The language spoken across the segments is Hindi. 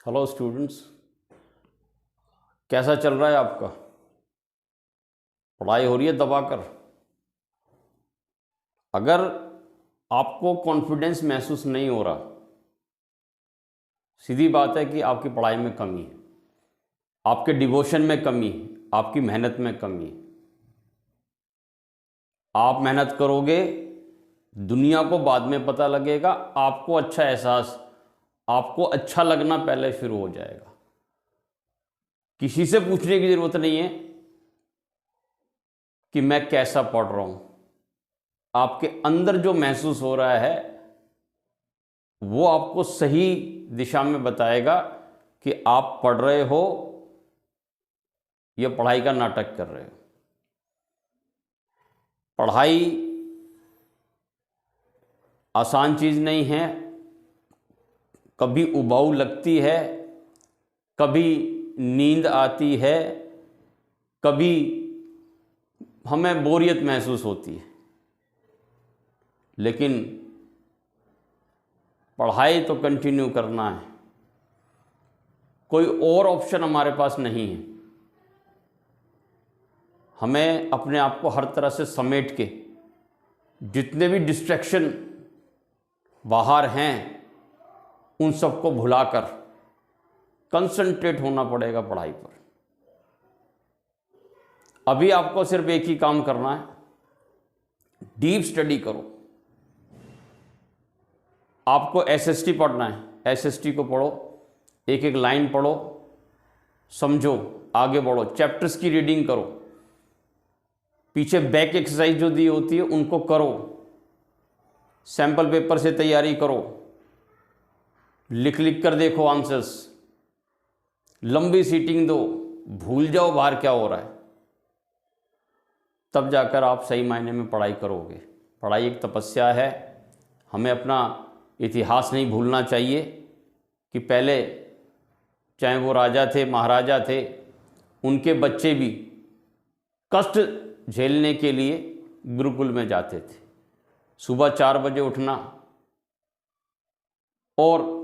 हेलो स्टूडेंट्स, कैसा चल रहा है आपका? पढ़ाई हो रही है दबाकर? अगर आपको कॉन्फिडेंस महसूस नहीं हो रहा, सीधी बात है कि आपकी पढ़ाई में कमी है, आपके डिवोशन में कमी है, आपकी मेहनत में कमी है। आप मेहनत करोगे, दुनिया को बाद में पता लगेगा, आपको अच्छा एहसास, आपको अच्छा लगना पहले शुरू हो जाएगा। किसी से पूछने की ज़रूरत नहीं है कि मैं कैसा पढ़ रहा हूँ। आपके अंदर जो महसूस हो रहा है वो आपको सही दिशा में बताएगा कि आप पढ़ रहे हो या पढ़ाई का नाटक कर रहे हो। पढ़ाई आसान चीज़ नहीं है, कभी उबाऊ लगती है, कभी नींद आती है, कभी हमें बोरियत महसूस होती है, लेकिन पढ़ाई तो कंटिन्यू करना है। कोई और ऑप्शन हमारे पास नहीं है। हमें अपने आप को हर तरह से समेट के, जितने भी डिस्ट्रैक्शन बाहर हैं उन सबको भुलाकर कंसंट्रेट होना पड़ेगा पढ़ाई पर। अभी आपको सिर्फ एक ही काम करना है, डीप स्टडी करो। आपको एसएसटी पढ़ना है, एसएसटी को पढ़ो, एक एक लाइन पढ़ो, समझो, आगे बढ़ो, चैप्टर्स की रीडिंग करो, पीछे बैक एक्सरसाइज जो दी होती है उनको करो, सैंपल पेपर से तैयारी करो, लिख लिख कर देखो आंसर्स, लंबी सीटिंग दो, भूल जाओ बाहर क्या हो रहा है, तब जाकर आप सही मायने में पढ़ाई करोगे। पढ़ाई एक तपस्या है। हमें अपना इतिहास नहीं भूलना चाहिए कि पहले चाहे वो राजा थे, महाराजा थे, उनके बच्चे भी कष्ट झेलने के लिए गुरुकुल में जाते थे। सुबह 4 बजे उठना और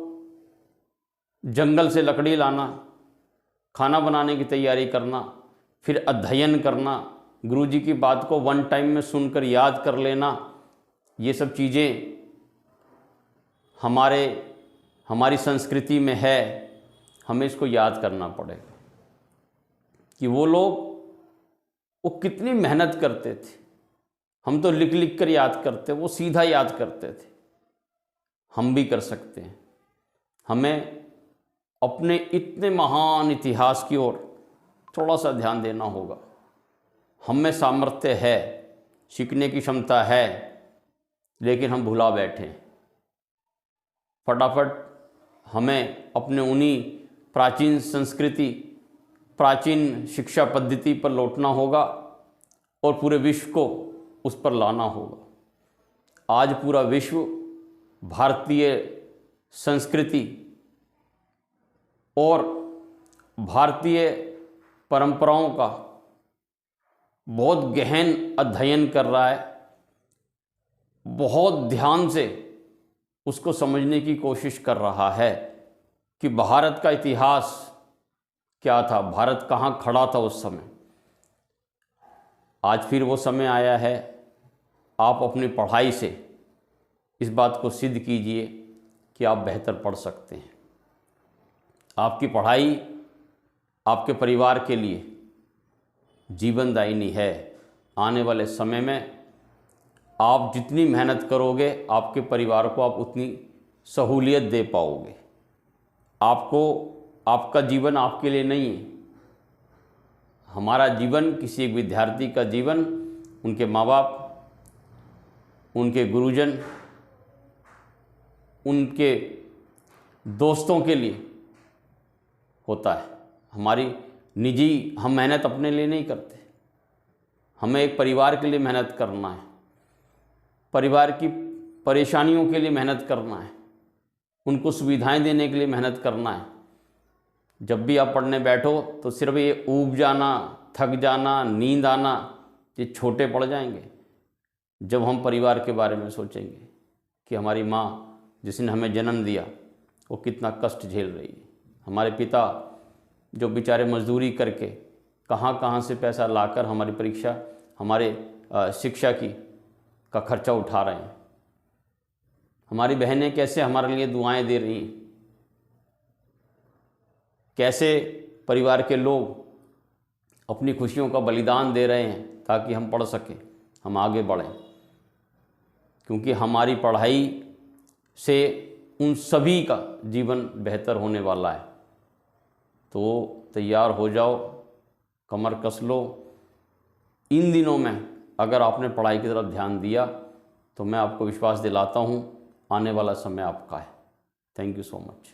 जंगल से लकड़ी लाना, खाना बनाने की तैयारी करना, फिर अध्ययन करना, गुरुजी की बात को वन टाइम में सुनकर याद कर लेना, ये सब चीज़ें हमारी संस्कृति में है। हमें इसको याद करना पड़ेगा कि वो लोग वो कितनी मेहनत करते थे। हम तो लिख लिख कर याद करते, वो सीधा याद करते थे। हम भी कर सकते हैं। हमें अपने इतने महान इतिहास की ओर थोड़ा सा ध्यान देना होगा। हम में सामर्थ्य है, सीखने की क्षमता है, लेकिन हम भुला बैठे हैं। फटाफट हमें अपने उन्हीं प्राचीन संस्कृति, प्राचीन शिक्षा पद्धति पर लौटना होगा और पूरे विश्व को उस पर लाना होगा। आज पूरा विश्व भारतीय संस्कृति और भारतीय परंपराओं का बहुत गहन अध्ययन कर रहा है, बहुत ध्यान से उसको समझने की कोशिश कर रहा है कि भारत का इतिहास क्या था, भारत कहाँ खड़ा था उस समय। आज फिर वो समय आया है। आप अपनी पढ़ाई से इस बात को सिद्ध कीजिए कि आप बेहतर पढ़ सकते हैं। आपकी पढ़ाई आपके परिवार के लिए जीवनदायिनी है। आने वाले समय में आप जितनी मेहनत करोगे, आपके परिवार को आप उतनी सहूलियत दे पाओगे। आपका जीवन आपके लिए नहीं है। हमारा जीवन, किसी एक विद्यार्थी का जीवन, उनके माँ बाप, उनके गुरुजन, उनके दोस्तों के लिए होता है। हमारी निजी हम मेहनत अपने लिए नहीं करते। हमें एक परिवार के लिए मेहनत करना है, परिवार की परेशानियों के लिए मेहनत करना है, उनको सुविधाएं देने के लिए मेहनत करना है। जब भी आप पढ़ने बैठो तो सिर्फ ये ऊब जाना, थक जाना, नींद आना, ये छोटे पड़ जाएंगे जब हम परिवार के बारे में सोचेंगे कि हमारी माँ जिसने हमें जन्म दिया वो कितना कष्ट झेल रही है, हमारे पिता जो बेचारे मजदूरी करके कहाँ कहाँ से पैसा लाकर हमारी परीक्षा, हमारे शिक्षा का खर्चा उठा रहे हैं। हमारी बहनें कैसे हमारे लिए दुआएं दे रही हैं, कैसे परिवार के लोग अपनी खुशियों का बलिदान दे रहे हैं ताकि हम पढ़ सकें, हम आगे बढ़ें। क्योंकि हमारी पढ़ाई से उन सभी का जीवन बेहतर होने वाला है। तो तैयार हो जाओ, कमर कस लो। इन दिनों में अगर आपने पढ़ाई की तरफ ध्यान दिया तो मैं आपको विश्वास दिलाता हूँ आने वाला समय आपका है। Thank you so much.